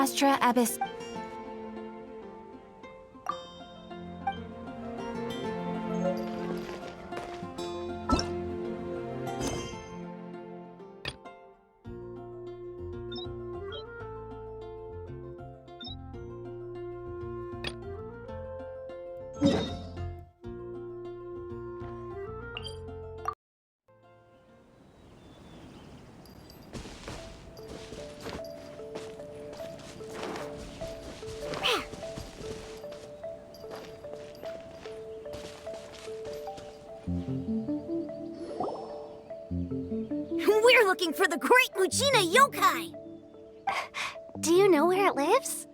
Astra Abyss. We're looking for the Great Mujina Yokai! Do you know where it lives?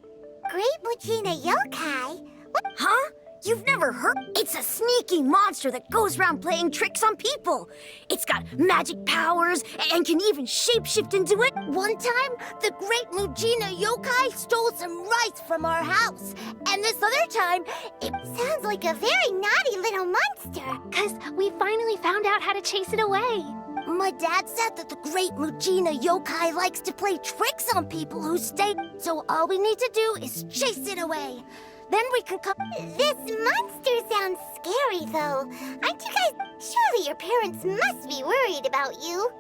Great Mujina Yokai? What? Huh? You've never heard? It's a sneaky monster that goes around playing tricks on people. It's got magic powers and can even shapeshift into it. One time, the Great Mujina Yokai stole some rice from our house. And this other time, it sounds like a very naughty little monster. 'Cause we finally found out how to chase it away. My dad said that the Great Mujina Yokai likes to play tricks on people who stay. So all we need to do is chase it away. Then we can come. This monster sounds scary, though. Aren't you guys? Surely your parents must be worried about you.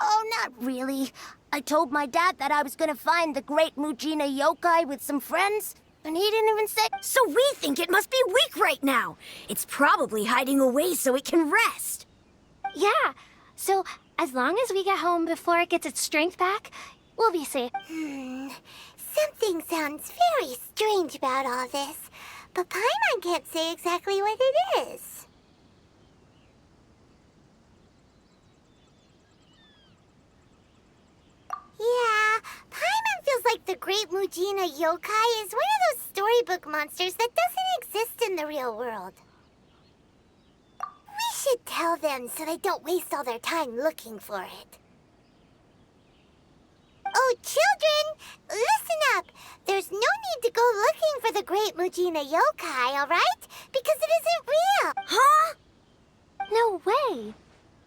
Oh, not really. I told my dad that I was gonna find the Great Mujina Yokai with some friends, and he didn't even say. So we think it must be weak right now. It's probably hiding away so it can rest. Yeah, so as long as we get home before it gets its strength back, we'll be safe. Something sounds very strange about all this, but Paimon can't say exactly what it is. Yeah, Paimon feels like the Great Mujina Yokai is one of those storybook monsters that doesn't exist in the real world. We should tell them so they don't waste all their time looking for it. Oh, children, listen up. There's no need to go looking for the Great Mujina Yokai, all right? Because it isn't real. Huh? No way.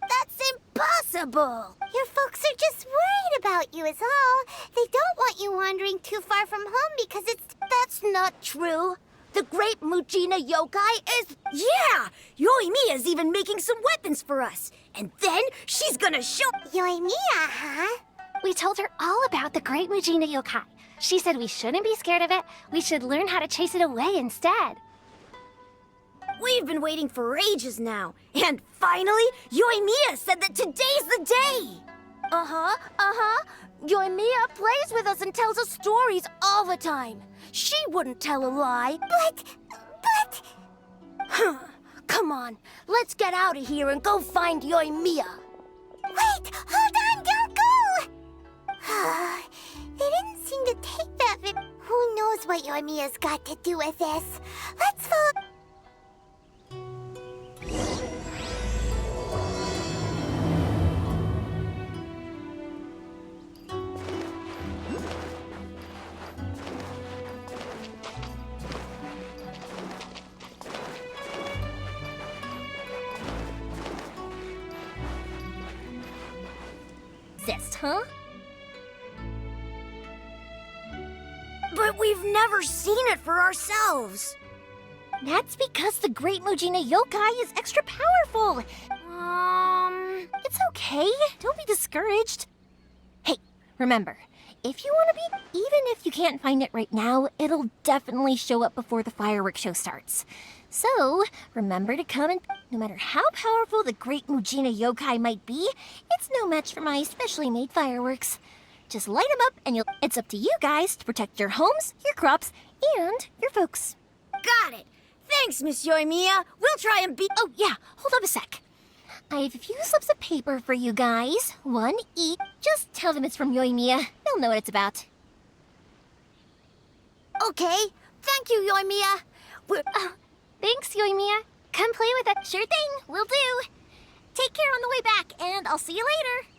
That's impossible. Your folks are just worried about you is all. They don't want you wandering too far from home because it's... That's not true. The Great Mujina Yokai is... Yeah! Yoimiya's even making some weapons for us. And then she's gonna show... Yoimiya, huh? We told her all about the Great Mujina Yokai. She said we shouldn't be scared of it. We should learn how to chase it away instead. We've been waiting for ages now. And finally, Yoimiya said that today's the day. Yoimiya plays with us and tells us stories all the time. She wouldn't tell a lie. But... Come on, let's get out of here and go find Yoimiya. Wait, hold on, don't go! They didn't seem to take that Who knows what Yoimiya's got to do with this? Let's follow... Exist, huh? But we've never seen it for ourselves. That's because the Great Mujina Yokai is extra powerful. It's okay. Don't be discouraged. Hey, remember, if you want to be, even if you can't find it right now, it'll definitely show up before the fireworks show starts. So, remember to come and, no matter how powerful the Great Mujina Yokai might be, it's no match for my specially made fireworks. Just light them up and it's up to you guys to protect your homes, your crops, and your folks. Got it. Thanks, Miss Yoimiya. We'll try and be... Oh, yeah, hold up a sec. I have a few slips of paper for you guys. One each. Just tell them it's from Yoimiya. They'll know what it's about. Okay, thank you, Yoimiya. Thanks, Yoimiya. Come play with it. Sure thing, will do. Take care on the way back, and I'll see you later.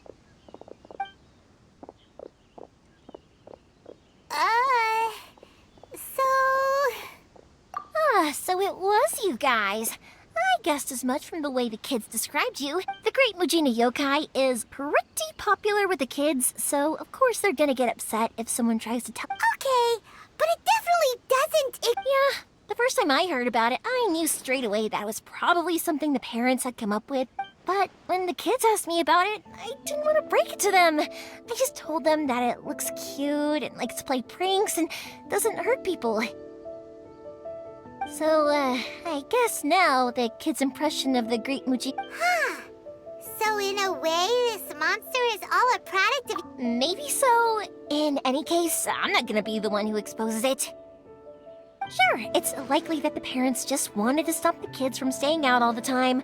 So it was you guys. I guessed as much from the way the kids described you. The Great Mujina Yokai is pretty popular with the kids, so of course they're gonna get upset if someone tries to tell. Okay, but it definitely doesn't. Yeah, the first time I heard about it, I knew straight away that was probably something the parents had come up with. But when the kids asked me about it, I didn't want to break it to them. I just told them that it looks cute and likes to play pranks and doesn't hurt people. So, I guess now the kids' impression of the Great Muji... Huh. So in a way, this monster is all a product of... Maybe so. In any case, I'm not gonna be the one who exposes it. Sure, it's likely that the parents just wanted to stop the kids from staying out all the time.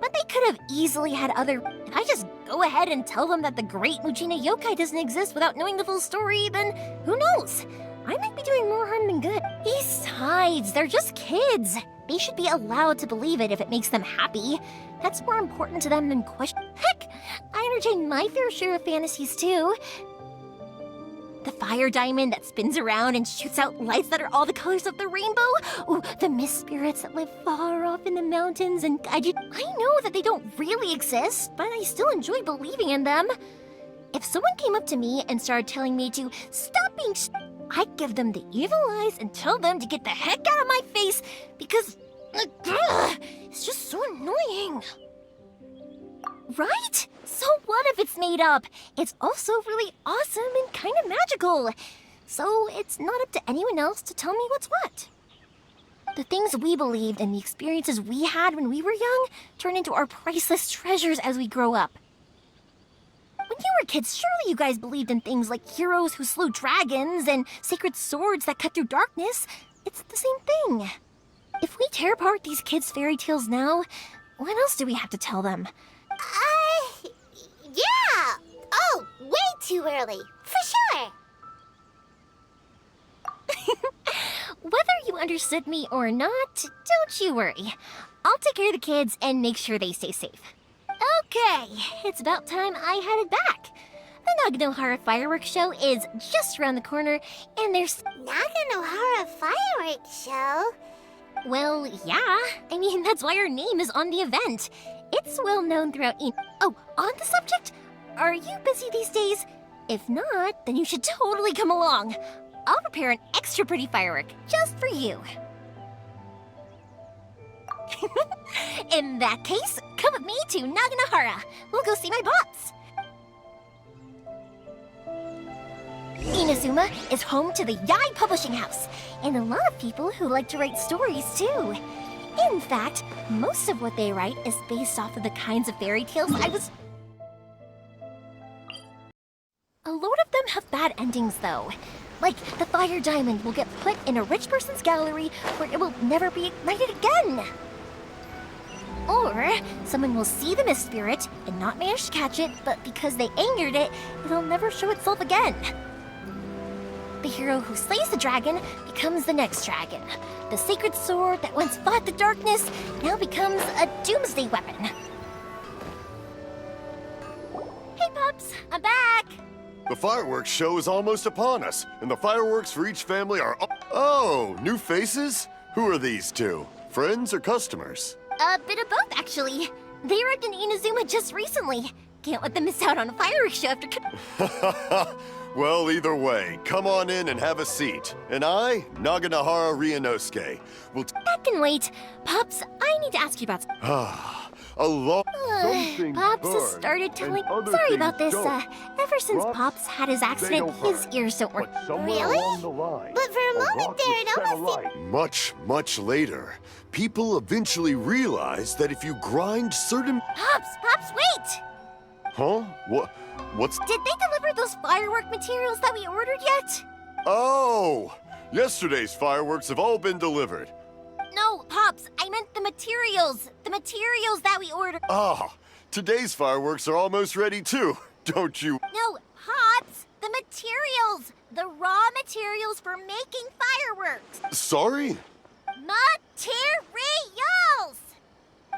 But they could have easily had other... If I just go ahead and tell them that the Great Mujina Yokai doesn't exist without knowing the full story, then who knows? I might be doing more harm than good. Besides, they're just kids. They should be allowed to believe it if it makes them happy. That's more important to them than question. Heck, I entertain my fair share of fantasies too. The fire diamond that spins around and shoots out lights that are all the colors of the rainbow. Ooh, the mist spirits that live far off in the mountains and guide you. I know that they don't really exist, but I still enjoy believing in them. If someone came up to me and started telling me to stop being I'd give them the evil eyes and tell them to get the heck out of my face because it's just so annoying. Right? So what if it's made up? It's also really awesome and kind of magical. So it's not up to anyone else to tell me what's what. The things we believed and the experiences we had when we were young turn into our priceless treasures as we grow up. When you were kids, surely you guys believed in things like heroes who slew dragons and sacred swords that cut through darkness. It's the same thing. If we tear apart these kids' fairy tales now, what else do we have to tell them? Yeah! Oh, way too early. For sure. Whether you understood me or not, don't you worry. I'll take care of the kids and make sure they stay safe. Okay, it's about time I headed back. The Naganohara fireworks show is just around the corner, and there's... Naganohara fireworks show? Well, yeah. I mean, that's why our name is on the event. It's well known throughout Oh, on the subject, are you busy these days? If not, then you should totally come along. I'll prepare an extra pretty firework just for you. In that case, come with me to Naganohara. We'll go see my pops. Inazuma is home to the Yai Publishing House, and a lot of people who like to write stories too. In fact, most of what they write is based off of the kinds of fairy tales A lot of them have bad endings though. Like, the fire diamond will get put in a rich person's gallery where it will never be ignited again. Or, someone will see the mist spirit and not manage to catch it, but because they angered it, it'll never show itself again. The hero who slays the dragon becomes the next dragon. The sacred sword that once fought the darkness now becomes a doomsday weapon. Hey, Pops, I'm back! The fireworks show is almost upon us, and the fireworks for each family are... Oh, new faces? Who are these two? Friends or customers? A bit of both, actually. They arrived in Inazuma just recently. Can't let them miss out on a fireworks show after... Well, either way, come on in and have a seat. And I, Naganohara Ryunosuke, will... That can wait. Pops, I need to ask you about... a lot... Some things Pops has burn, started telling... and other Sorry things about this, don't. ever since Rocks, Pops had his they accident, don't his burn. ears don't work. But somewhere Really? along the line, But for a moment rock there, was it set almost alight. Much later, people eventually realized that if you grind certain... Pops, wait! Huh? What's... Did they deliver those firework materials that we ordered yet? Oh! Yesterday's fireworks have all been delivered. No, Pops, I meant the materials. The materials that we ordered. Ah, today's fireworks are almost ready too, don't you? No, Pops, the materials. The raw materials for making fireworks. Sorry? Materials!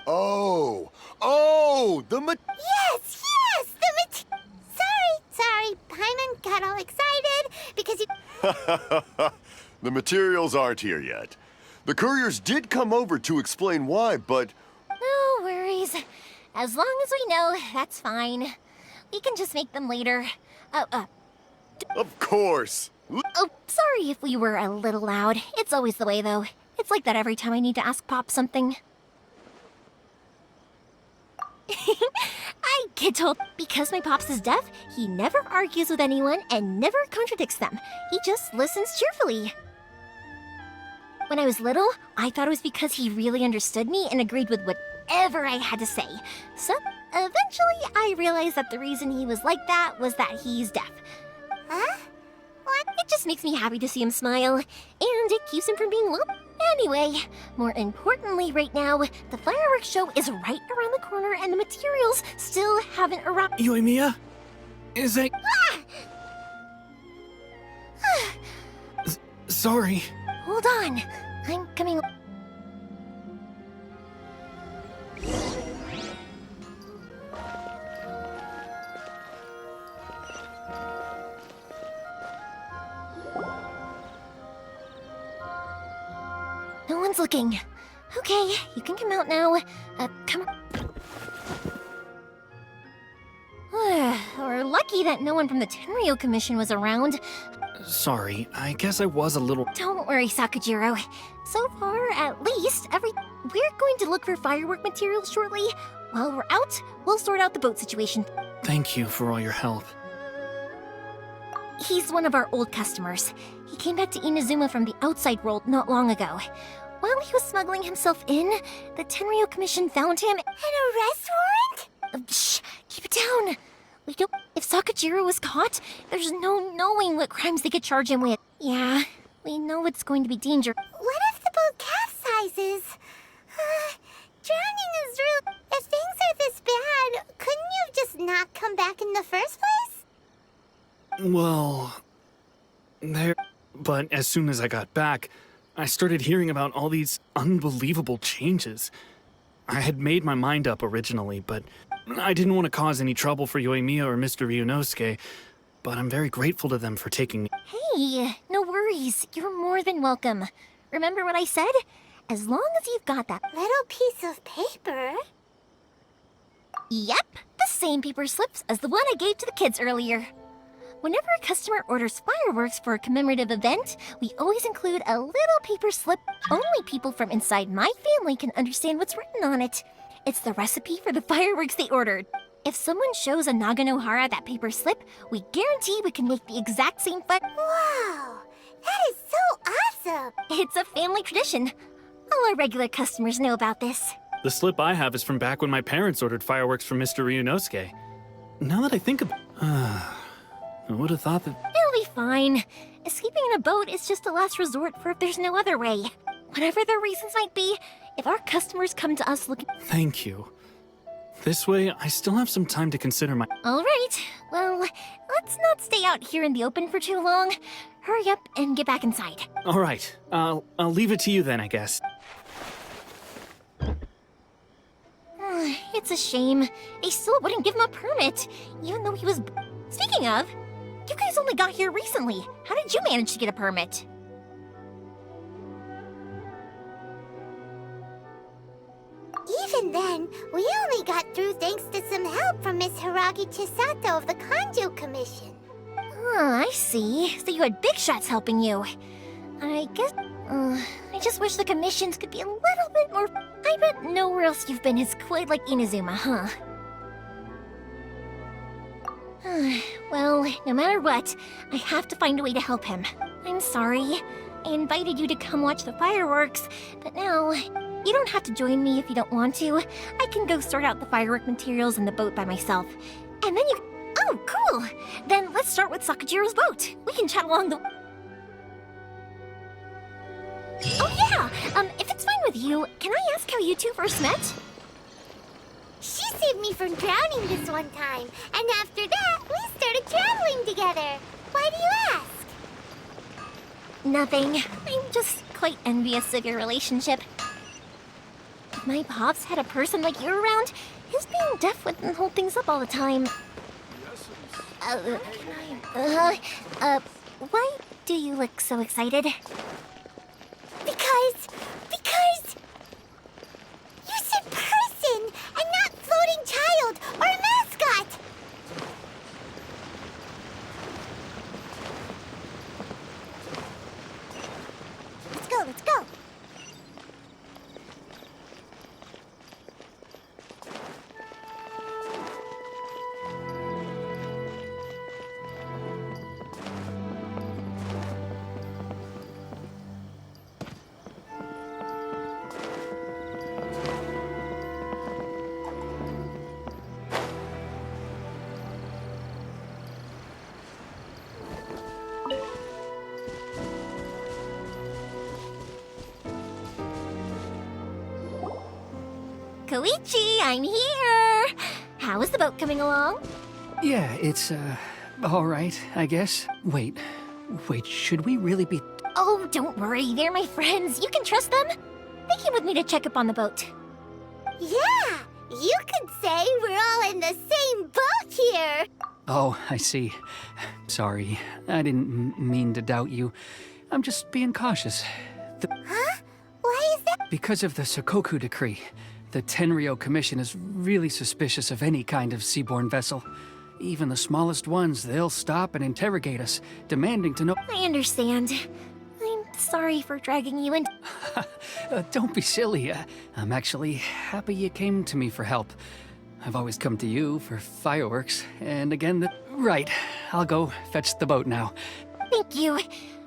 Oh, Yes, Sorry, Paimon got all excited because you... The materials aren't here yet. The couriers did come over to explain why, but... No worries. As long as we know, that's fine. We can just make them later. Of course! Oh, sorry if we were a little loud. It's always the way, though. It's like that every time I need to ask Pop something. I get told because my Pops is deaf, he never argues with anyone and never contradicts them. He just listens cheerfully. When I was little, I thought it was because he really understood me and agreed with whatever I had to say. So, eventually, I realized that the reason he was like that was that he's deaf. Huh? What? It just makes me happy to see him smile, and it keeps him from being low. Anyway, more importantly right now, the fireworks show is right around the corner and the materials still haven't arrived. Yoimiya? Is that... Sorry. Hold on, I'm coming... No one's looking. Okay, you can come out now. Come on. We're lucky that no one from the Tenryo Commission was around. Sorry, I guess I was a little... Don't worry, Sakajiro. So far, at least, we're going to look for firework materials shortly. While we're out, we'll sort out the boat situation. Thank you for all your help. He's one of our old customers. He came back to Inazuma from the outside world not long ago. While he was smuggling himself in, the Tenryo Commission found him. An arrest warrant? Shh, keep it down. We don't. If Sakajiro was caught, there's no knowing what crimes they could charge him with. Yeah, we know it's going to be dangerous. What if the boat capsizes? Drowning is real. If things are this bad, couldn't you have just not come back in the first place? Well... But as soon as I got back, I started hearing about all these unbelievable changes. I had made my mind up originally, but I didn't want to cause any trouble for Yoimiya or Mr. Ryunosuke, but I'm very grateful to them for taking me. Hey, no worries. You're more than welcome. Remember what I said? As long as you've got that. Little piece of paper? Yep, the same paper slips as the one I gave to the kids earlier. Whenever a customer orders fireworks for a commemorative event, we always include a little paper slip. Only people from inside my family can understand what's written on it. It's the recipe for the fireworks they ordered. If someone shows a Naganohara that paper slip, we guarantee we can make the exact same Wow, that is so awesome! It's a family tradition. All our regular customers know about this. The slip I have is from back when my parents ordered fireworks from Mr. Ryunosuke. Now that I think about I would have thought that... It'll be fine. Escaping in a boat is just a last resort for if there's no other way. Whatever their reasons might be, if our customers come to us looking... Thank you. This way, I still have some time to consider my... All right. Well, let's not stay out here in the open for too long. Hurry up and get back inside. All right. I'll leave it to you then, I guess. It's a shame. They still wouldn't give him a permit, even though he was... Speaking of, you guys only got here recently. How did you manage to get a permit? Even then, we only got through thanks to some help from Miss Hiragi Chisato of the Kanjo Commission. Oh, I see. So you had big shots helping you. I guess... I just wish the commissions could be a little bit more... I bet nowhere else you've been is quite like Inazuma, huh? Well, no matter what, I have to find a way to help him. I'm sorry. I invited you to come watch the fireworks, but now... You don't have to join me if you don't want to. I can go sort out the firework materials in the boat by myself. And then you... Oh, cool! Then let's start with Sakajiro's boat. We can chat along the... Oh yeah! If it's fine with you, can I ask how you two first met? She saved me from drowning this one time, and after that, we started traveling together. Why do you ask? Nothing. I'm just quite envious of your relationship. If my pops had a person like you around, his being deaf wouldn't hold things up all the time. Why do you look so excited? Because you said person and not floating child or mascot. Koichi, I'm here! How is the boat coming along? Yeah, it's, all right, I guess. Wait, should we really be... Oh, don't worry, they're my friends. You can trust them. They came with me to check up on the boat. Yeah, you could say we're all in the same boat here. Oh, I see. Sorry, I didn't mean to doubt you. I'm just being cautious. Huh? Why is that? Because of the Sokoku decree, the Tenryou Commission is really suspicious of any kind of seaborne vessel. Even the smallest ones, they'll stop and interrogate us, demanding to know... I understand. I'm sorry for dragging you in. Don't be silly. I'm actually happy you came to me for help. I've always come to you for fireworks, and again, Right, I'll go fetch the boat now. Thank you.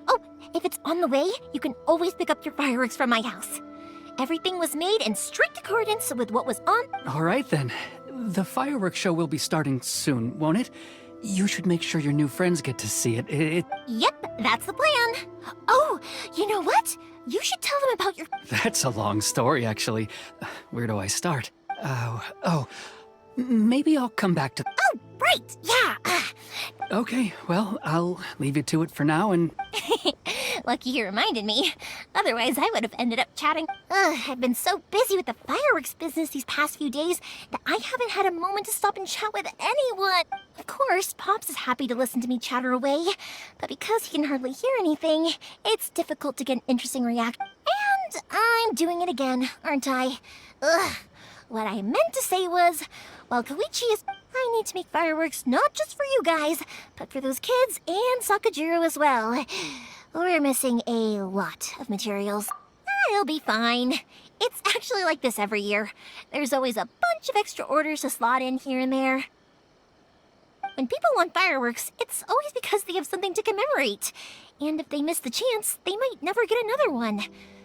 Oh, if it's on the way, you can always pick up your fireworks from my house. Everything was made in strict accordance with what was on... All right, then. The fireworks show will be starting soon, won't it? You should make sure your new friends get to see it. Yep, that's the plan. Oh, you know what? You should tell them about your... That's a long story, actually. Where do I start? Maybe I'll come back to... Oh, right, yeah. Okay, well, I'll leave you to it for now, and... Lucky you reminded me. Otherwise, I would have ended up chatting. I've been so busy with the fireworks business these past few days that I haven't had a moment to stop and chat with anyone. Of course, Pops is happy to listen to me chatter away, but because he can hardly hear anything, it's difficult to get an interesting reaction. And I'm doing it again, aren't I? What I meant to say was, while Koichi is... I need to make fireworks not just for you guys, but for those kids and Sakajiro as well. We're missing a lot of materials. It'll be fine. It's actually like this every year. There's always a bunch of extra orders to slot in here and there. When people want fireworks, it's always because they have something to commemorate. And if they miss the chance, they might never get another one.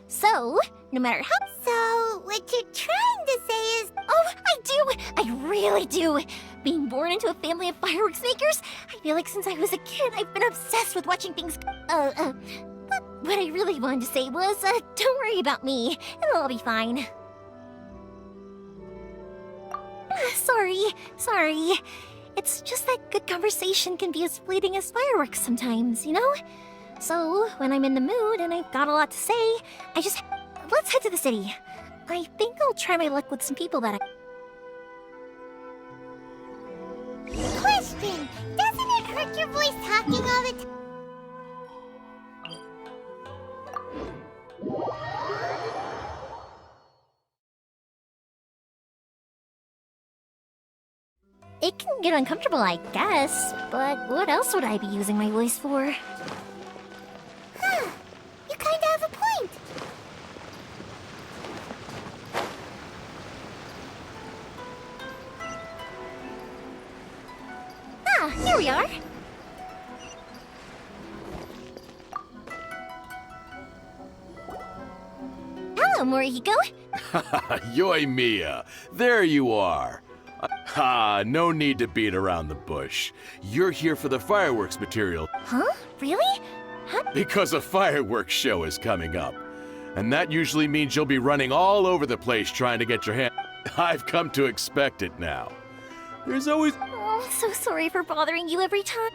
So, no matter how... So, what you're trying to say is... Oh, I do! I really do! Being born into a family of fireworks makers, I feel like since I was a kid, I've been obsessed with watching things... But what I really wanted to say was, don't worry about me. It'll all be fine. Sorry. It's just that good conversation can be as fleeting as fireworks sometimes, you know? So, when I'm in the mood and I've got a lot to say, let's head to the city. I think I'll try my luck with some people that I... Question! Doesn't it hurt your voice talking all the time? It can get uncomfortable, I guess, but what else would I be using my voice for? Huh. You kinda have a point. Ah, here we are. Hello, Morihiko. Yoimiya, there you are. No need to beat around the bush. You're here for the fireworks material. Huh? Really? Because a fireworks show is coming up. And that usually means you'll be running all over the place trying to get your hand... I've come to expect it now. There's always... Oh, I'm so sorry for bothering you every time.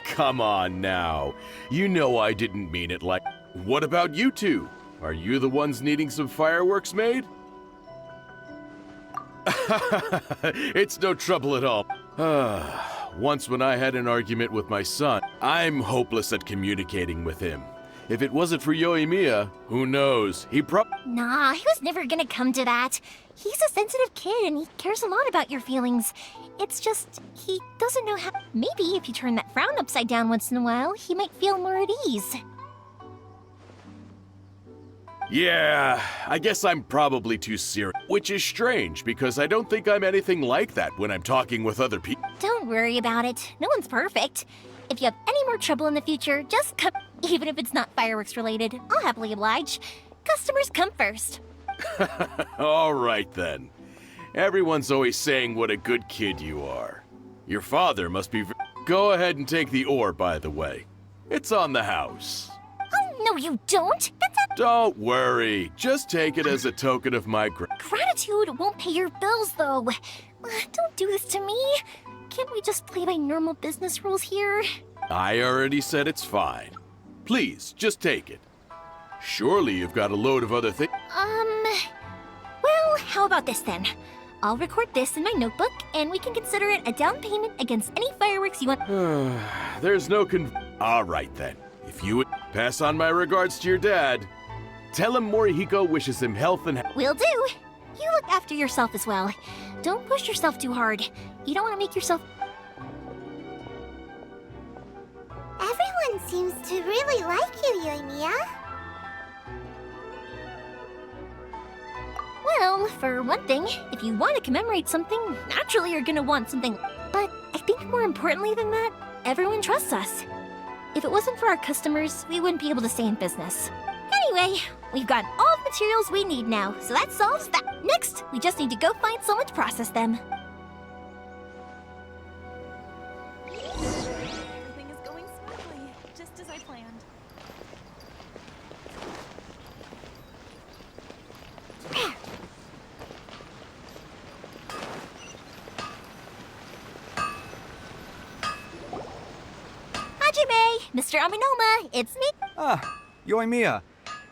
Come on now. You know I didn't mean it like... What about you two? Are you the ones needing some fireworks made? It's no trouble at all. Once when I had an argument with my son, I'm hopeless at communicating with him. If it wasn't for Yoimiya, who knows? Nah, he was never gonna come to that. He's a sensitive kid and he cares a lot about your feelings. It's just, he doesn't know how... Maybe if you turn that frown upside down once in a while, he might feel more at ease. Yeah, I guess I'm probably too serious. Which is strange, because I don't think I'm anything like that when I'm talking with other people. Don't worry about it. No one's perfect. If you have any more trouble in the future, just come... Even if it's not fireworks related, I'll happily oblige. Customers come first. All right, then. Everyone's always saying what a good kid you are. Your father must be... Go ahead and take the ore, by the way. It's on the house. Oh, no you don't! That's a... Don't worry. Just take it as a token of my gratitude. attitude won't pay your bills, though. Don't do this to me. Can't we just play by normal business rules here? I already said it's fine. Please, just take it. Surely you've got a load of other things. Well, how about this then? I'll record this in my notebook, and we can consider it a down payment against any fireworks you want. There's no All right then. If you would pass on my regards to your dad, tell him Morihiko wishes him health and Will do. You look after yourself as well. Don't push yourself too hard. You don't want to make yourself... Everyone seems to really like you, Yoimiya. Well, for one thing, if you want to commemorate something, naturally you're gonna want something. But I think more importantly than that, everyone trusts us. If it wasn't for our customers, we wouldn't be able to stay in business. Anyway, we've got all the materials we need now, so that solves that. Next, we just need to go find someone to process them. Everything is going smoothly, just as I planned. Hajime, Mr. Aminoma, it's me. Ah, Yoimiya.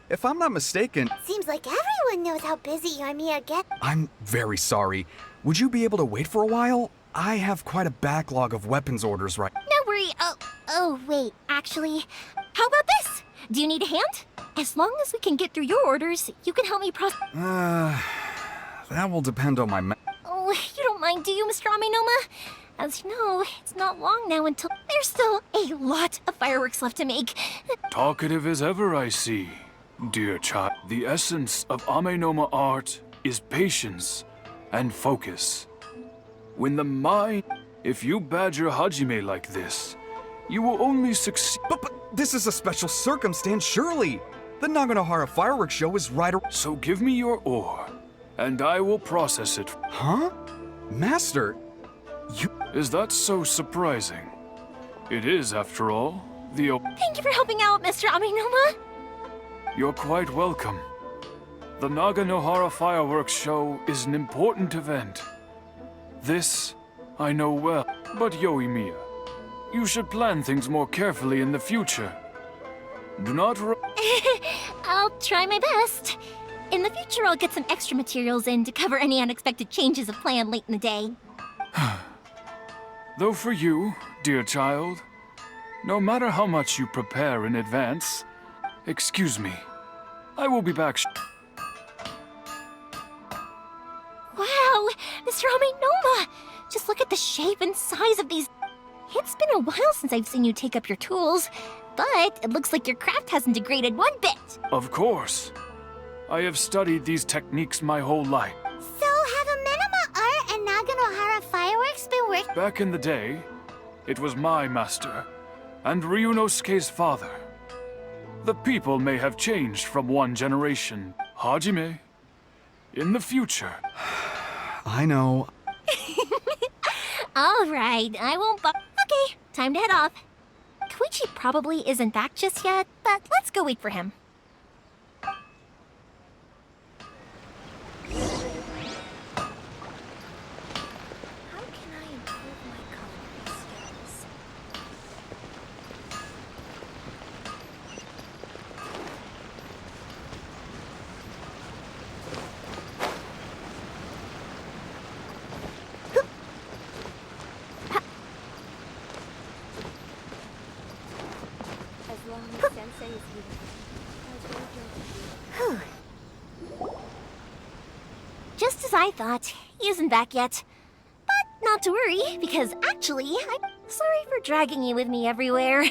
If I'm not mistaken, Seems like everyone knows how busy Yoimiya gets. I'm very sorry. Would you be able to wait for a while? I have quite a backlog of weapons orders right. No worry. Oh, wait, actually, how about this? Do you need a hand? As long as we can get through your orders, you can help me process. That will depend on my Oh, you don't mind, do you, Mr. Aminoma? As you know, it's not long now until there's still a lot of fireworks left to make. Talkative as ever, I see. Dear child, the essence of Amenoma art is patience and focus. When the mind... If you badger Hajime like this, you will only succeed... But this is a special circumstance, surely. The Naganohara fireworks show is right So give me your ore, and I will process it. Huh? Master, you... Is that so surprising? It is, after all, the... Thank you for helping out, Mr. Aminoma. You're quite welcome. The Naganohara fireworks show is an important event. This, I know well. But Yoimiya, you should plan things more carefully in the future. Do not I'll try my best. In the future, I'll get some extra materials in to cover any unexpected changes of plan late in the day. Though for you, dear child, no matter how much you prepare in advance, excuse me, I will be back. Wow, Mr. Aminoma! Just look at the shape and size of these. It's been a while since I've seen you take up your tools, but it looks like your craft hasn't degraded one bit. Of course. I have studied these techniques my whole life. So have Amenoma art and Naganohara fireworks been working? Back in the day, it was my master, and Ryunosuke's father. The people may have changed from one generation. Hajime, in the future. I know. All right, I won't Okay, time to head off. Koichi probably isn't back just yet, but let's go wait for him. How can I improve my culinary skills? As long as Sensei is here, I will go. Just as I thought, he isn't back yet. But not to worry, because actually, I'm sorry for dragging you with me everywhere.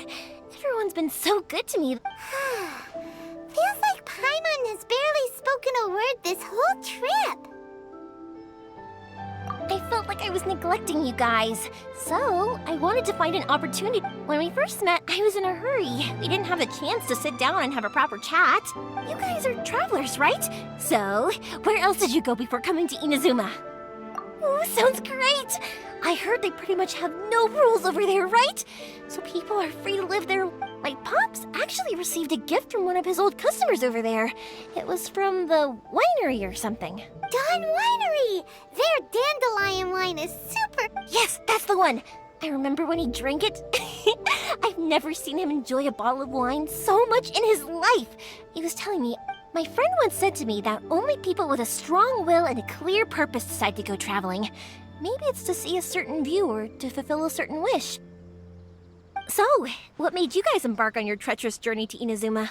Everyone's been so good to me. Feels like Paimon has barely spoken a word this whole trip. I felt like I was neglecting you guys, so I wanted to find an opportunity. When we first met, I was in a hurry. We didn't have a chance to sit down and have a proper chat. You guys are travelers, right? So, where else did you go before coming to Inazuma? sounds great! I heard they pretty much have no rules over there, right? So people are free to live their... My pops actually received a gift from one of his old customers over there. It was from the winery or something. Dawn Winery! Their dandelion wine is super... Yes, that's the one! I remember when he drank it. I've never seen him enjoy a bottle of wine so much in his life. He was telling me, my friend once said to me that only people with a strong will and a clear purpose decide to go traveling. Maybe it's to see a certain view or to fulfill a certain wish. So, what made you guys embark on your treacherous journey to Inazuma?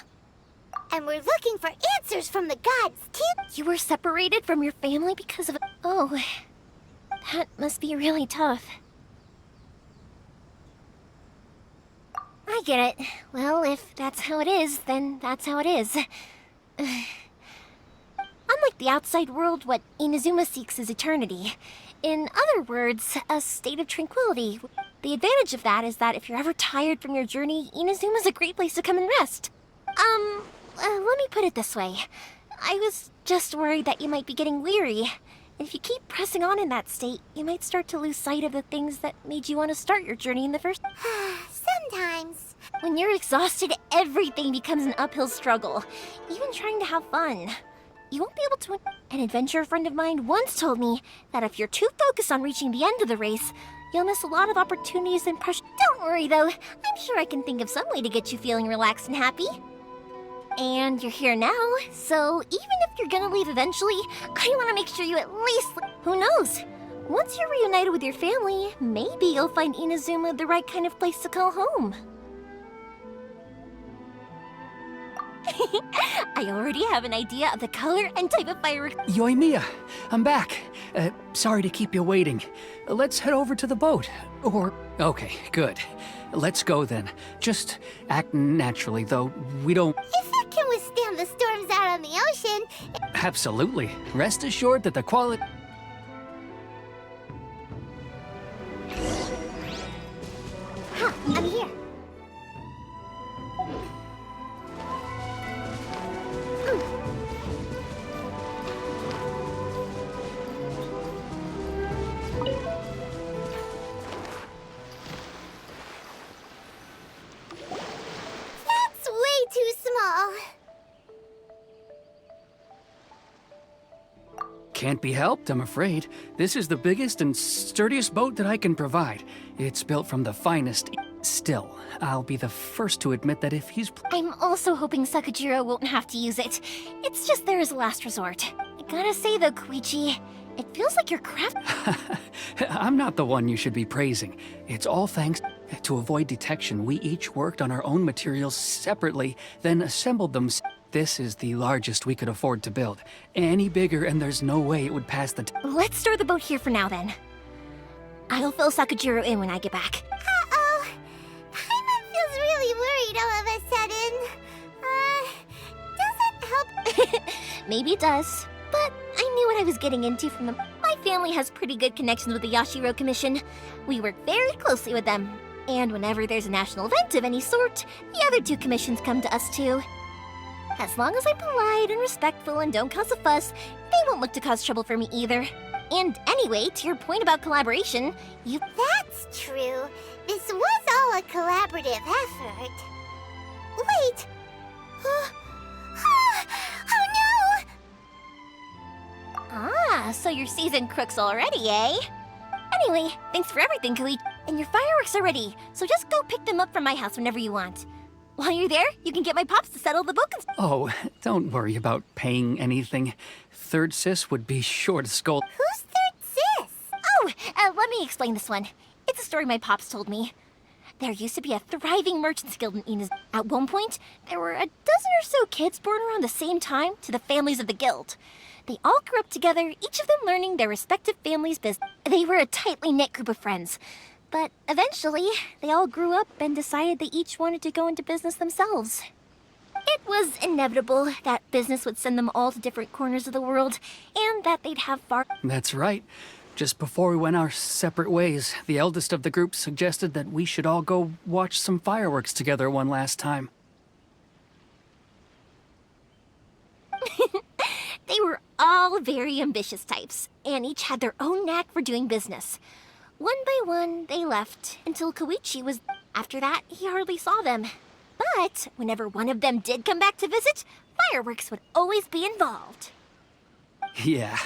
And we're looking for answers from the gods, too. You were separated from your family because of... Oh, that must be really tough. I get it. Well, if that's how it is, then that's how it is. Unlike the outside world, what Inazuma seeks is eternity. In other words, a state of tranquility. The advantage of that is that if you're ever tired from your journey, Inazuma's a great place to come and rest. Let me put it this way. I was just worried that you might be getting weary. And if you keep pressing on in that state, you might start to lose sight of the things that made you want to start your journey in the first... Sometimes. When you're exhausted, everything becomes an uphill struggle. Even trying to have fun. You won't be able to... An adventurer friend of mine once told me that if you're too focused on reaching the end of the race, you'll miss a lot of opportunities and pressure. Don't worry though, I'm sure I can think of some way to get you feeling relaxed and happy. And you're here now, so even if you're gonna leave eventually, I want to make sure you at least... Who knows? Once you're reunited with your family, maybe you'll find Inazuma the right kind of place to call home. I already have an idea of the color and type of fireworks. Yoimiya, I'm back. Sorry to keep you waiting. Let's head over to the boat. Or... Okay, good. Let's go then. Just act naturally, though. We don't... If it can withstand the storms out on the ocean... Absolutely. Rest assured that the quality... Huh, I'm here. That's way too small. Can't be helped, I'm afraid. This is the biggest and sturdiest boat that I can provide. It's built from the finest. Still, I'll be the first to admit that if he's... I'm also hoping Sakajiro won't have to use it. It's just there as a last resort. I gotta say though, Koichi, it feels like you're craft... I'm not the one you should be praising. It's all thanks... To avoid detection, we each worked on our own materials separately, then assembled them. This is the largest we could afford to build. Any bigger and there's no way it would pass the... Let's store the boat here for now then. I'll fill Sakajiro in when I get back. Uh-oh. Paimon feels really worried all of a sudden. Doesn't help... Maybe it does, but I knew what I was getting into from them. My family has pretty good connections with the Yashiro Commission. We work very closely with them. And whenever there's a national event of any sort, the other two commissions come to us too. As long as I'm polite and respectful and don't cause a fuss, they won't look to cause trouble for me either. And anyway, to your point about collaboration, you... That's true. This was all a collaborative effort. Wait! Oh no! Ah, so you're seasoned crooks already, eh? Anyway, thanks for everything, Koichi. And your fireworks are ready, so just go pick them up from my house whenever you want. While you're there, you can get my pops to settle the book. Oh, don't worry about paying anything. Third Sis would be sure to scold. Who's Third Sis? Oh, let me explain this one. It's a story my pops told me. There used to be a thriving merchants guild in Inazuma. At one point, there were a dozen or so kids born around the same time to the families of the guild. They all grew up together, each of them learning their respective families' business. They were a tightly knit group of friends. But eventually, they all grew up and decided they each wanted to go into business themselves. It was inevitable that business would send them all to different corners of the world, and that they'd have far... That's right. Just before we went our separate ways, the eldest of the group suggested that we should all go watch some fireworks together one last time. They were all very very ambitious types, and each had their own knack for doing business. One by one, they left until Koichi was. After that, he hardly saw them. But whenever one of them did come back to visit, fireworks would always be involved. Yeah,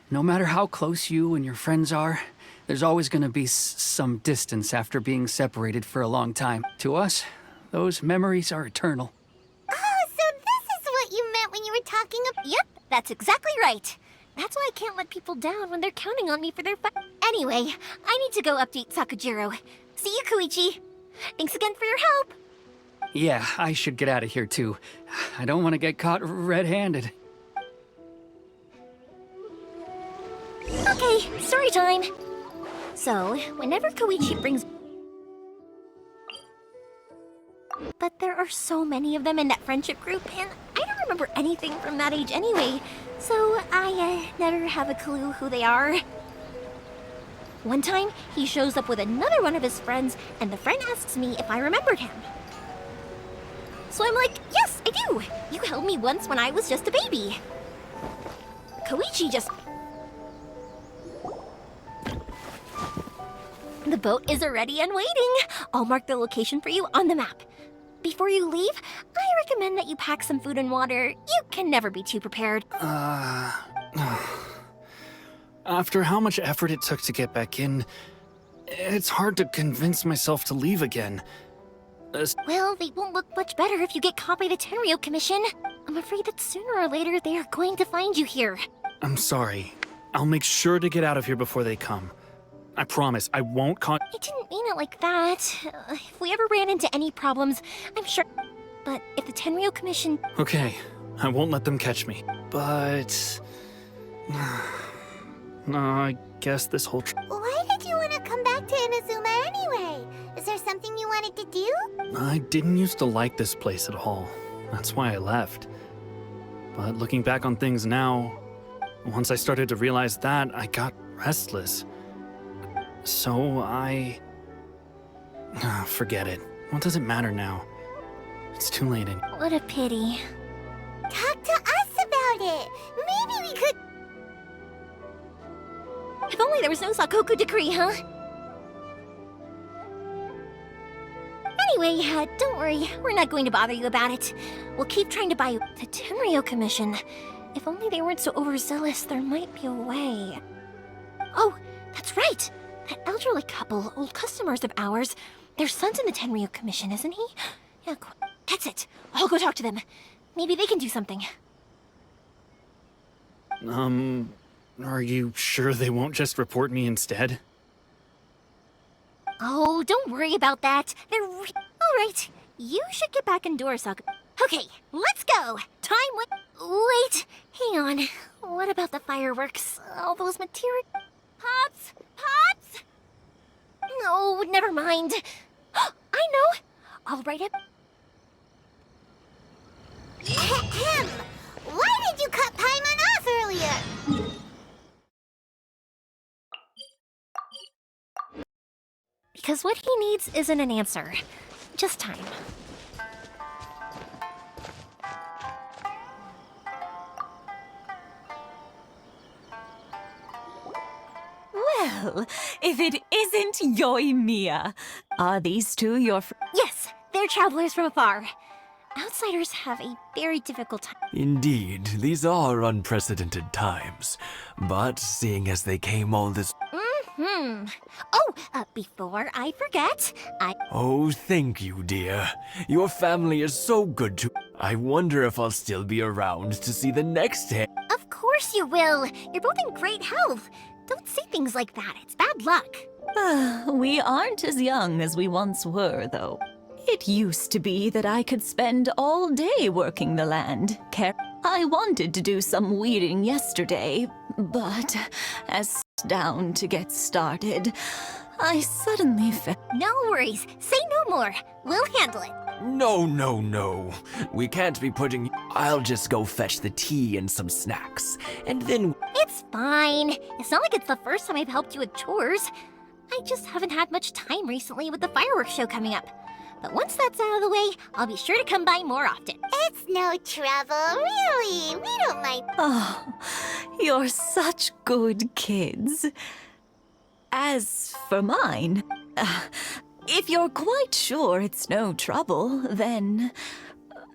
no matter how close you and your friends are, there's always gonna be some distance after being separated for a long time. To us, those memories are eternal. Oh, so this is what you meant when you were talking about. Yep, that's exactly right. That's why I can't let people down when they're counting on me for their Anyway, I need to go update Sakujiro. See you, Koichi. Thanks again for your help. Yeah, I should get out of here too. I don't want to get caught red-handed. Okay, story time. So, whenever Koichi brings... But there are so many of them in that friendship group, and I don't remember anything from that age anyway, so I never have a clue who they are. One time, he shows up with another one of his friends, and the friend asks me if I remembered him. So I'm like, yes, I do! You held me once when I was just a baby. Koichi just... The boat is ready and waiting. I'll mark the location for you on the map. Before you leave, I recommend that you pack some food and water. You can never be too prepared. After how much effort it took to get back in, it's hard to convince myself to leave again. Well, they won't look much better if you get caught by the Tenryo Commission. I'm afraid that sooner or later they are going to find you here. I'm sorry. I'll make sure to get out of here before they come. I promise, I won't I didn't mean it like that. If we ever ran into any problems, I'm sure... But if the Tenryo Commission... Okay, I won't let them catch me. But... I guess this whole Why did you want to come back to Inazuma anyway? Is there something you wanted to do? I didn't used to like this place at all. That's why I left. But looking back on things now, once I started to realize that, I got restless. So I... forget it. What does it matter now? It's too late. What a pity. Talk to us about it. Maybe we could... If only there was no Sakoku decree, huh? Anyway, don't worry. We're not going to bother you about it. We'll keep trying to buy you the Tenryo Commission. If only they weren't so overzealous, there might be a way. Oh, that's right! That elderly couple, old customers of ours, their son's in the Tenryo Commission, isn't he? Yeah, that's it. I'll go talk to them. Maybe they can do something. Are you sure they won't just report me instead? Oh, don't worry about that. They're all right. You should get back indoors, Saku. Okay, let's go. Wait, hang on. What about the fireworks? All those material... Pops! Pops! No, never mind. I know. I'll write it. Ahem. Why did you cut Paimon off earlier? Because what he needs isn't an answer. Just time. Well, if it isn't Yoimiya, are these two your Yes, they're travelers from afar. Outsiders have a very difficult time. Indeed, these are unprecedented times. But seeing as they came all this... Oh, before I forget, Oh, thank you, dear. Your family is so good to... I wonder if I'll still be around to see the next day. Of course you will. You're both in great health. Don't say things like that. It's bad luck. We aren't as young as we once were, though. It used to be that I could spend all day working the land. I wanted to do some weeding yesterday, but as down to get started, I suddenly felt... No worries. Say no more. We'll handle it. No, no, no. We can't be putting... I'll just go fetch the tea and some snacks. And then... It's fine. It's not like it's the first time I've helped you with chores. I just haven't had much time recently with the fireworks show coming up. But once that's out of the way, I'll be sure to come by more often. It's no trouble, really. We don't mind. Oh, you're such good kids. As for mine, if you're quite sure it's no trouble, then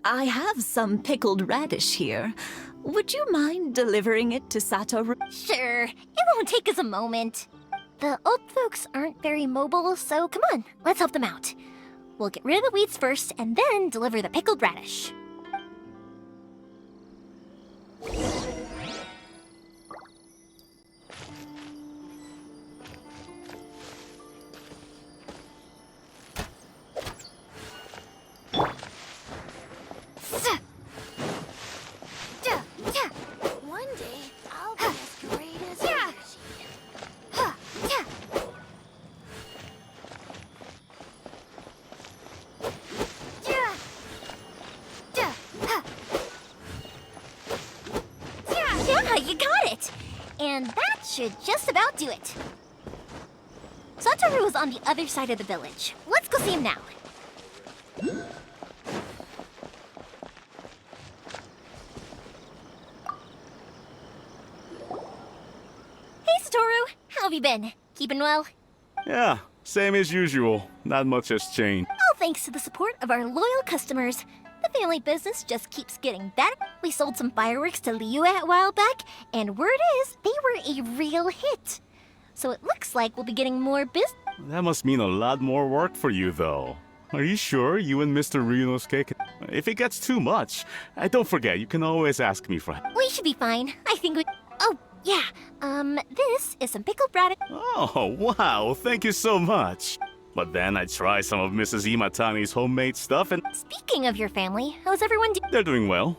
I have some pickled radish here. Would you mind delivering it to Satoru? Sure, it won't take us a moment. The old folks aren't very mobile, so come on, let's help them out. We'll get rid of the weeds first and then deliver the pickled radish. One day, I'll be as great as her. Yeah, you got it! And that should just about do it. Satoru is on the other side of the village. Let's go see him now. Hey, Satoru! How have you been? Keeping well? Yeah, same as usual. Not much has changed. All thanks to the support of our loyal customers. The family business just keeps getting better. We sold some fireworks to Liu a while back, and word is they were a real hit. So it looks like we'll be getting more business. That must mean a lot more work for you, though. Are you sure you and Mr. Ryunosuke can... If it gets too much, don't forget, you can always ask me for... We should be fine. I think we... Oh, yeah. This is some pickled radish. Oh, wow, thank you so much. But then I tried some of Mrs. Imatani's homemade stuff and... Speaking of your family, how's everyone doing? They're doing well.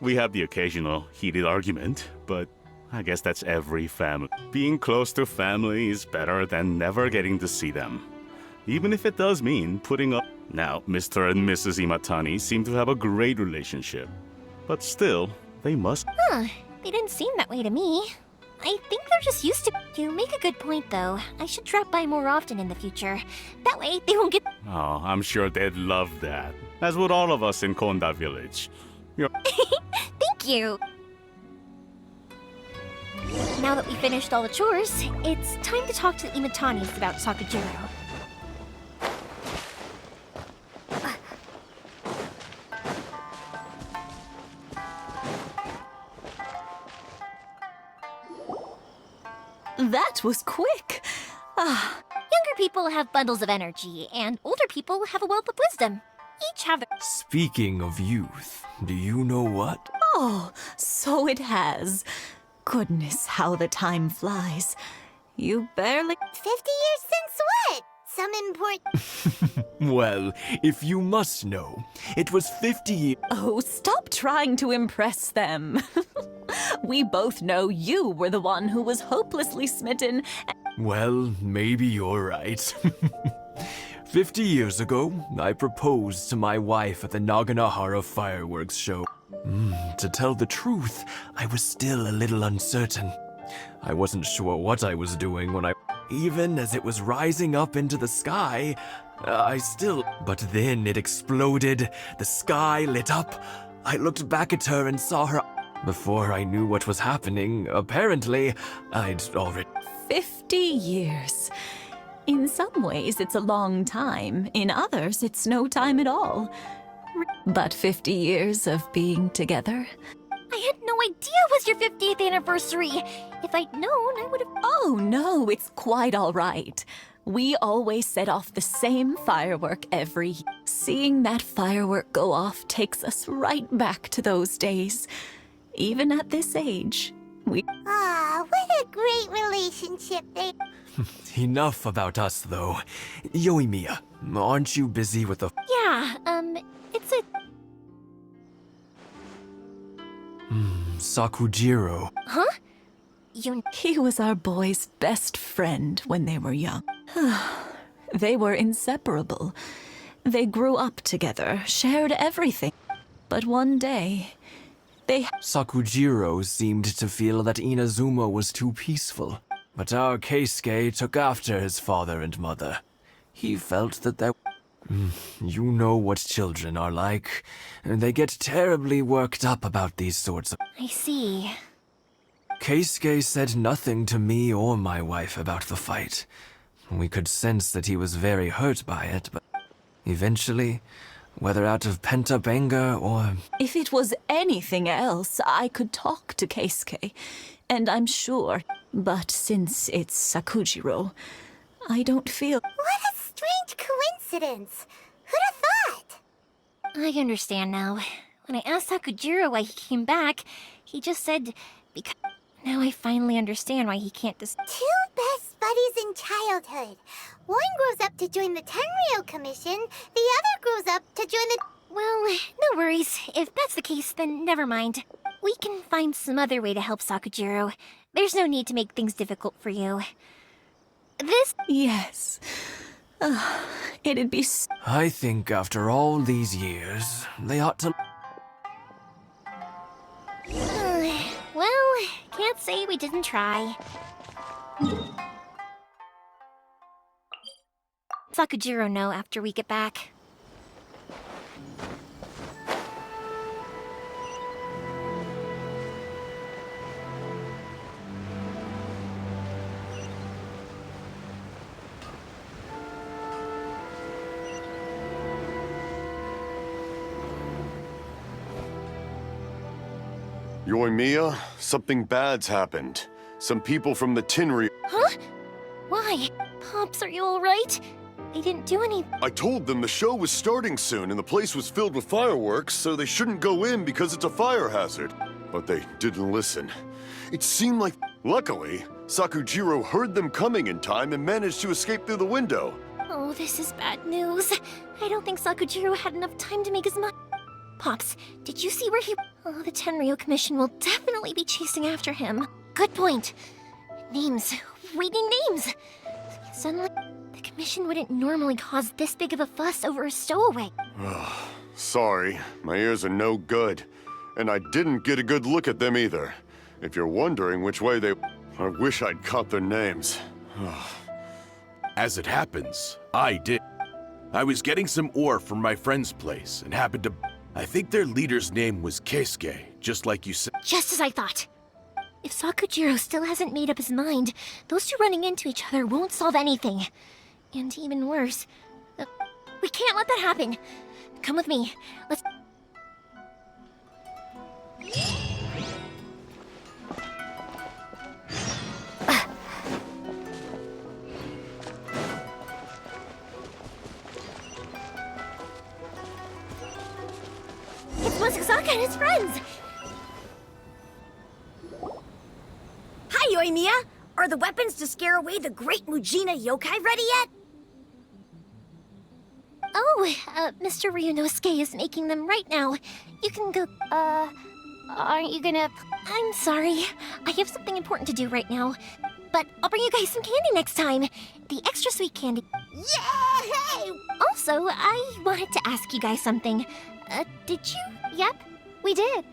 We have the occasional heated argument, but I guess that's every family. Being close to family is better than never getting to see them. Even if it does mean putting up... Now, Mr. and Mrs. Imatani seem to have a great relationship. But still, they must... Huh, they didn't seem that way to me. I think they're just used to... You make a good point, though. I should drop by more often in the future. That way, they won't get... Oh, I'm sure they'd love that. As would all of us in Konda Village. Thank you! Now that we finished all the chores, it's time to talk to the Imatanis about Sakujiro. That was quick. Younger people have bundles of energy, and older people have a wealth of wisdom. Each have their... Speaking of youth, do you know what? Oh, so it has. Goodness, how the time flies. You barely... 50 years since what? Some important... Well, if you must know, it was 50 years... Oh, stop trying to impress them. We both know you were the one who was hopelessly smitten. Well, maybe you're right. 50 years ago, I proposed to my wife at the Naganohara fireworks show. To tell the truth, I was still a little uncertain. I wasn't sure what I was doing when even as it was rising up into the sky, But then it exploded, the sky lit up. I looked back at her and saw her. Before I knew what was happening, apparently, I'd already... 50 years. In some ways, it's a long time. In others, it's no time at all. But 50 years of being together. I had no idea it was your 50th anniversary. If I'd known, I would have... Oh, no, it's quite all right. We always set off the same firework every year. Seeing that firework go off takes us right back to those days. Even at this age, we... Ah, what a great relationship they... Enough about us, though. Yoimiya, aren't you busy with the... Yeah, it's a... Sakujiro. Huh? He was our boy's best friend when they were young. They were inseparable. They grew up together, shared everything. But one day, Sakujiro seemed to feel that Inazuma was too peaceful. But our Keisuke took after his father and mother. He felt that You know what children are like. They get terribly worked up about these sorts of... I see. Keisuke said nothing to me or my wife about the fight. We could sense that he was very hurt by it, but eventually, whether out of pent-up anger or... If it was anything else, I could talk to Keisuke, and I'm sure. But since it's Sakujiro, I don't feel... What a strange coincidence. Who'd have thought? I understand now. When I asked Sakujiro why he came back, he just said, because... Now I finally understand why he can't Two best buddies in childhood. One grows up to join the Tenryou Commission, the other grows up to join the... Well, no worries. If that's the case, then never mind. We can find some other way to help Sakujiro. There's no need to make things difficult for you. This... Yes. It'd be... I think after all these years, they ought to... Well, can't say we didn't try. Sakujiro know after we get back. Yoimiya, something bad's happened. Some people from the Tenryou... Huh? Why? Pops, are you alright? They didn't do any... I told them the show was starting soon and the place was filled with fireworks, so they shouldn't go in because it's a fire hazard. But they didn't listen. It seemed like... Luckily, Sakujiro heard them coming in time and managed to escape through the window. Oh, this is bad news. I don't think Sakujiro had enough time to make his mind... Pops, did you see where he... Oh, the Tenryou Commission will definitely be chasing after him. Good point. Names. We need names. Suddenly, the Commission wouldn't normally cause this big of a fuss over a stowaway. Sorry, my ears are no good. And I didn't get a good look at them either. If you're wondering which way they... I wish I'd caught their names. As it happens, I did. I was getting some ore from my friend's place and happened to... I think their leader's name was Keisuke, just like you said. Just as I thought. If Sakujiro still hasn't made up his mind, those two running into each other won't solve anything. And even worse, we can't let that happen. Come with me. Let's... It's Masazaka and his friends! Hi, Yoimiya! Are the weapons to scare away the great Mujina yokai ready yet? Oh, Mr. Ryunosuke is making them right now. You can go, aren't you gonna... I'm sorry. I have something important to do right now. But I'll bring you guys some candy next time. The extra sweet candy. Yay! Also, I wanted to ask you guys something. Did you? Yep, we did.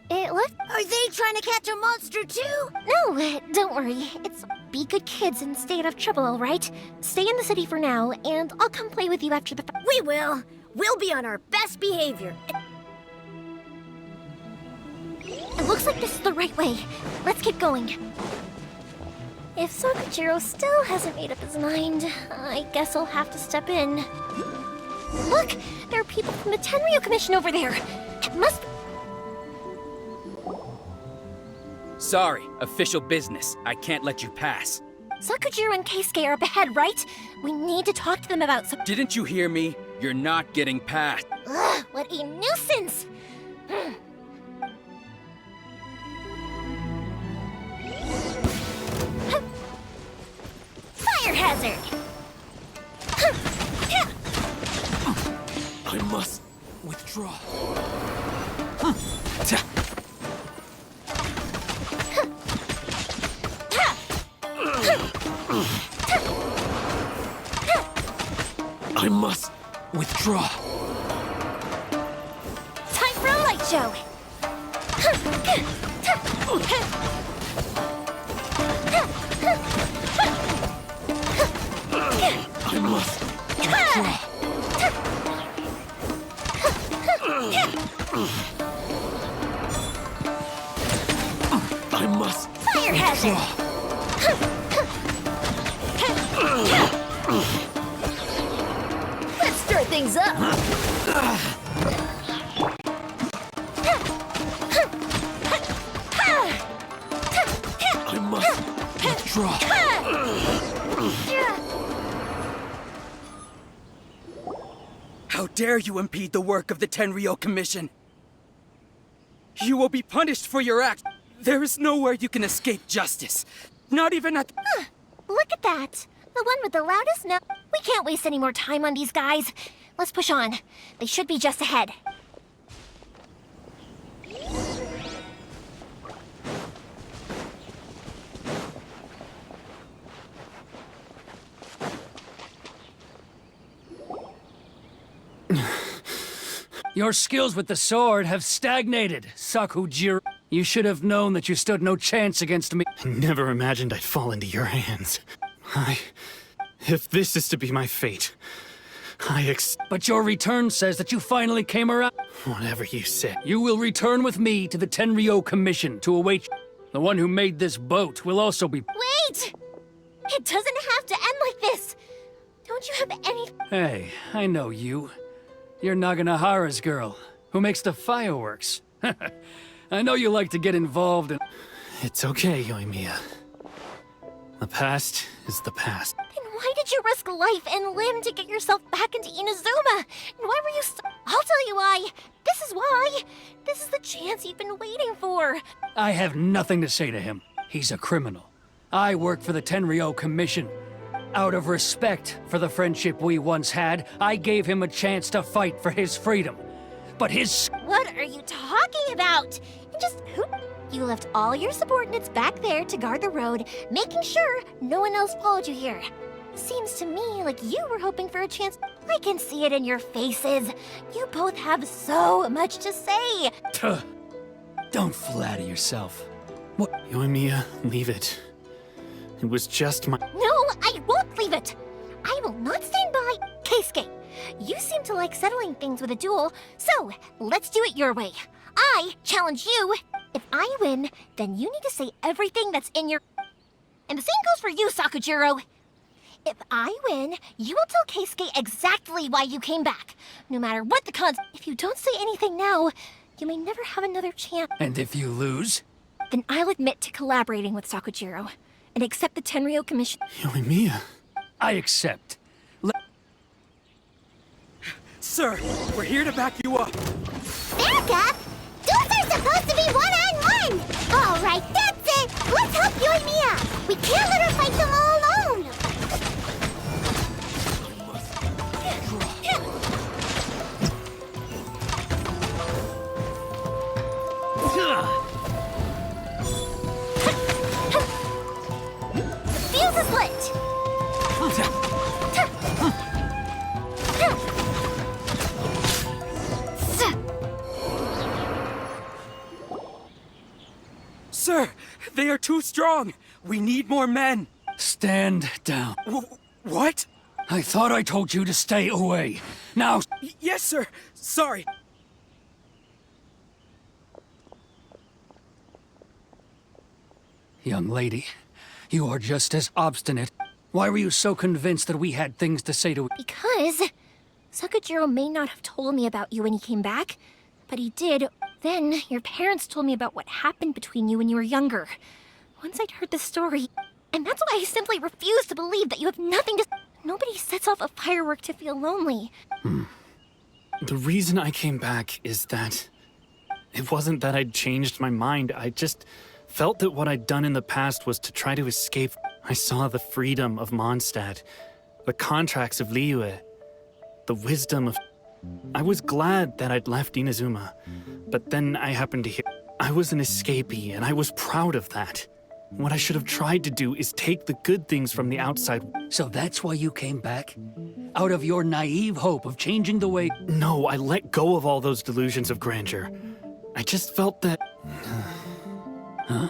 It left... Are they trying to catch a monster too? No, don't worry. It's be good kids and stay out of trouble, all right? Stay in the city for now, and I'll come play with you after the... We will. We'll be on our best behavior. It looks like this is the right way. Let's get going. If Sakujiro still hasn't made up his mind, I guess I'll have to step in. Look! There are people from the Tenryou Commission over there! It must... Sorry, official business. I can't let you pass. Sakujiro and Keisuke are up ahead, right? We need to talk to them about some... Didn't you hear me? You're not getting past. Ugh, what a nuisance! Fire hazard! I must withdraw. I must withdraw. Time for a light show! I must withdraw. I must. Fire hazard! Let's stir things up. I must withdraw. How dare you impede the work of the Tenryou Commission? You will be punished for your act. There is nowhere you can escape justice. Not even at... Look at that. The one with the loudest no. We can't waste any more time on these guys. Let's push on. They should be just ahead. Your skills with the sword have stagnated, Sakujiro. You should have known that you stood no chance against me. I never imagined I'd fall into your hands. If this is to be my fate, But your return says that you finally came around. Whatever you say. You will return with me to the Tenryou Commission to await. The one who made this boat will also be. Wait! It doesn't have to end like this. Don't you have any... Hey, I know you. You're Naganahara's girl, who makes the fireworks. I know you like to get involved in... It's okay, Yoimiya. The past is the past. Then why did you risk life and limb to get yourself back into Inazuma? And why were you I'll tell you why. This is why. This is the chance you've been waiting for. I have nothing to say to him. He's a criminal. I work for the Tenryou Commission. Out of respect for the friendship we once had, I gave him a chance to fight for his freedom. But his... What are you talking about? You left all your subordinates back there to guard the road, making sure no one else followed you here. Seems to me like you were hoping for a chance. I can see it in your faces. You both have so much to say. Tuh. Don't flatter yourself. What? Yoimiya, leave it. It was just my... No, I won't leave it. I will not stand by. Keisuke, you seem to like settling things with a duel, so let's do it your way. I challenge you. If I win, then you need to say everything that's in your... And the same goes for you, Sakujiro. If I win, you will tell Keisuke exactly why you came back. No matter what the cons... If you don't say anything now, you may never have another chance. And if you lose? Then I'll admit to collaborating with Sakujiro and accept the Tenryou Commission. Yoimiya. I accept. Sir, we're here to back you up. Back up? Duels are supposed to be one-on-one! All right, that's it! Let's help Yoimiya! We can't let her fight them all alone! The fuse is lit! Sir, they are too strong. We need more men. Stand down. What? I thought I told you to stay away. Now... Yes, sir. Sorry. Young lady, you are just as obstinate. Why were you so convinced that we had things to say to... Because Sakujiro may not have told me about you when he came back, but he did. Then your parents told me about what happened between you when you were younger. Once I'd heard the story, and that's why I simply refuse to believe that you have nothing to... Nobody sets off a firework to feel lonely. The reason I came back is that... It wasn't that I'd changed my mind, I just felt that what I'd done in the past was to try to escape. I saw the freedom of Mondstadt, the contracts of Liyue, the wisdom of... I was glad that I'd left Inazuma, but then I happened to hear... I was an escapee, and I was proud of that. What I should have tried to do is take the good things from the outside. So that's why you came back? Out of your naive hope of changing the way... No, I let go of all those delusions of grandeur. I just felt that... Huh?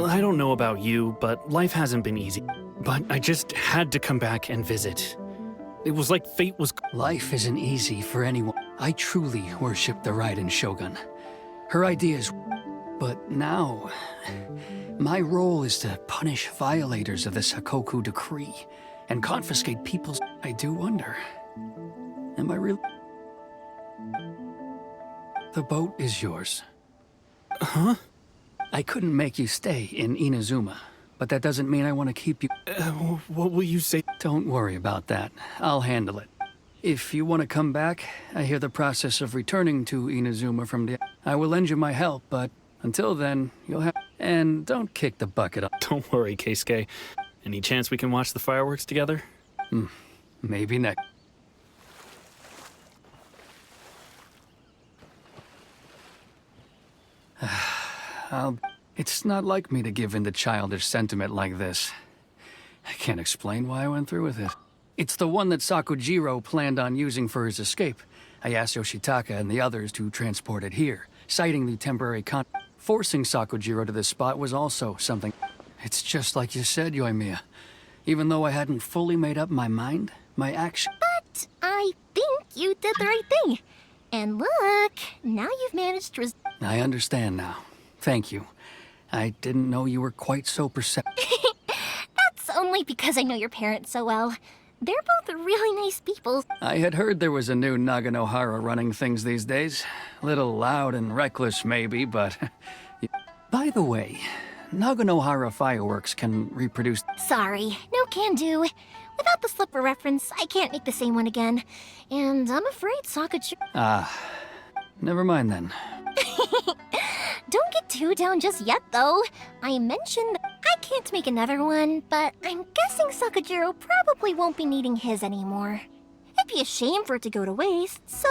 I don't know about you, but life hasn't been easy. But I just had to come back and visit. It was like fate was. Life isn't easy for anyone. I truly worship the Raiden Shogun. Her ideas. But now, my role is to punish violators of the Sakoku decree and confiscate people's. I do wonder. Am I real? The boat is yours. Huh? I couldn't make you stay in Inazuma, but that doesn't mean I want to keep you. What will you say? Don't worry about that. I'll handle it. If you want to come back, I hear the process of returning to Inazuma from the. I will lend you my help, but until then, you'll have. And don't kick the bucket up. Don't worry, Keisuke. Any chance we can watch the fireworks together? Maybe next. It's not like me to give in to childish sentiment like this. I can't explain why I went through with it. It's the one that Sakujiro planned on using for his escape. I asked Yoshitaka and the others to transport it here, citing the temporary Forcing Sakujiro to this spot was also something. It's just like you said, Yoimiya. Even though I hadn't fully made up my mind, my action. But I think you did the right thing. And look, now you've managed to. I understand now. Thank you. I didn't know you were quite so perceptive. That's only because I know your parents so well. They're both really nice people. I had heard there was a new Naganohara running things these days. Little loud and reckless, maybe, but. By the way, Naganohara fireworks can reproduce. Sorry, no can do. Without the slipper reference, I can't make the same one again. And I'm afraid Sakujiro. Never mind then. Don't get too down just yet, though. I mentioned I can't make another one, but I'm guessing Sakujiro probably won't be needing his anymore. It'd be a shame for it to go to waste, so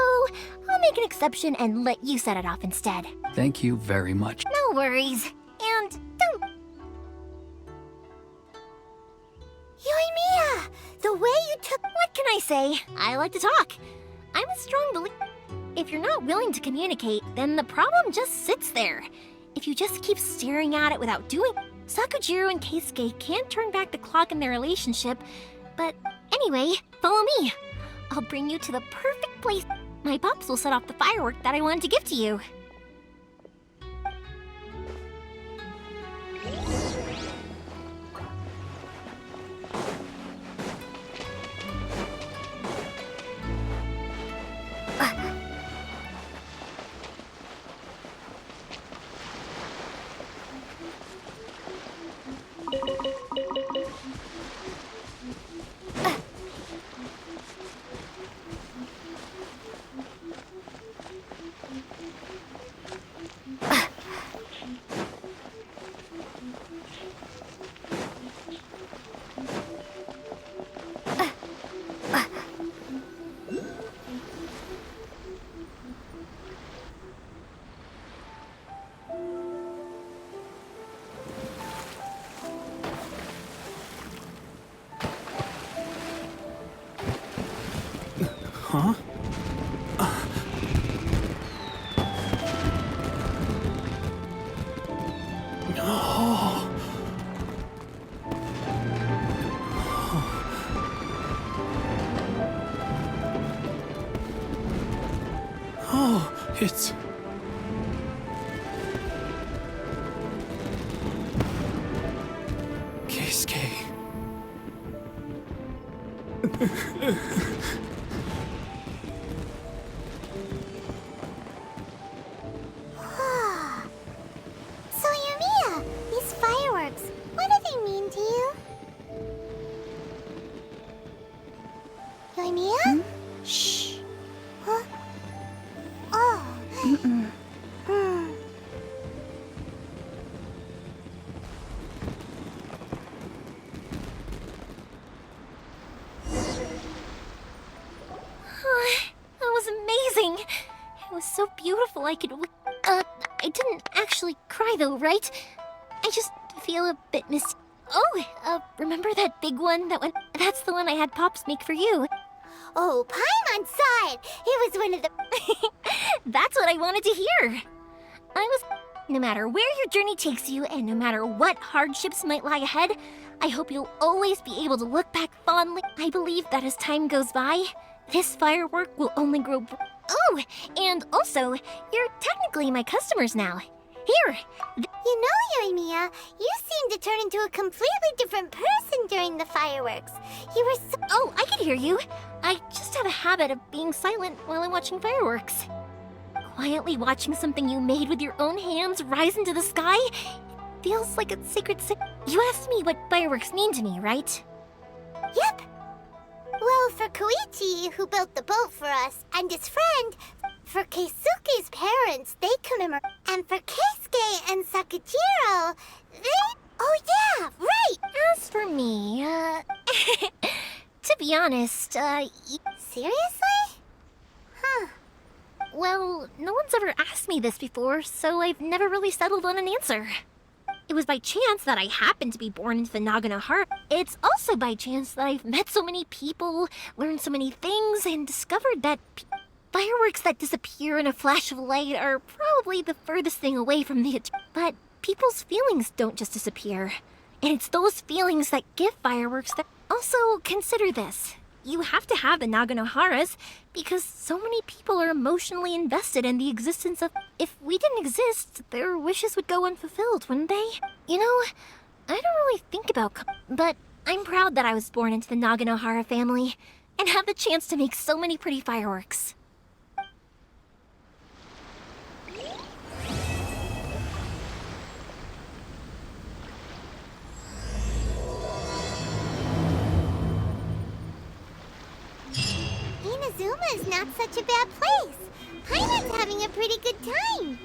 I'll make an exception and let you set it off instead. Thank you very much. No worries. And don't... Yoimiya, the way you took... What can I say? I like to talk. I'm a strong believer. If you're not willing to communicate, then the problem just sits there. If you just keep staring at it without doing... Sakujiro and Keisuke can't turn back the clock in their relationship. But anyway, follow me. I'll bring you to the perfect place. My pops will set off the firework that I wanted to give to you. Huh? Oh, it's... Keisuke. So, Yoimiya, these fireworks, what do they mean to you? Yoimiya? Shh. Huh? Oh. That was amazing. It was so beautiful I could... I didn't actually cry though, right? I just feel a bit remember that big one that went... That's the one I had Pops make for you. Oh, Paimon saw it. It was one of the... That's what I wanted to hear. No matter where your journey takes you, and no matter what hardships might lie ahead, I hope you'll always be able to look back fondly. I believe that as time goes by, this firework will only grow. Oh, and also, you're technically my customers now. Here. You know, Yoimiya, you seem to turn into a completely different person during the fireworks. You were so... Oh, I can hear you. I just have a habit of being silent while I'm watching fireworks. Quietly watching something you made with your own hands rise into the sky feels like a sacred You asked me what fireworks mean to me, right? Yep. Well, for Koichi, who built the boat for us, and his friend, for Keisuke's parents, they commemorate. And for Keisuke and Sakujiro, they... Oh yeah, right! As for me, to be honest, Seriously? Huh. Well, no one's ever asked me this before, so I've never really settled on an answer. It was by chance that I happened to be born into the Naganohara. It's also by chance that I've met so many people, learned so many things, and discovered that fireworks that disappear in a flash of light are probably the furthest thing away from the... But people's feelings don't just disappear. And it's those feelings that give fireworks that... Also, consider this. You have to have the Naganoharas because so many people are emotionally invested in the existence of... If we didn't exist, their wishes would go unfulfilled, wouldn't they? You know, I don't really think about... But I'm proud that I was born into the Naganohara family and have the chance to make so many pretty fireworks. Inazuma is not such a bad place. Paimon's having a pretty good time.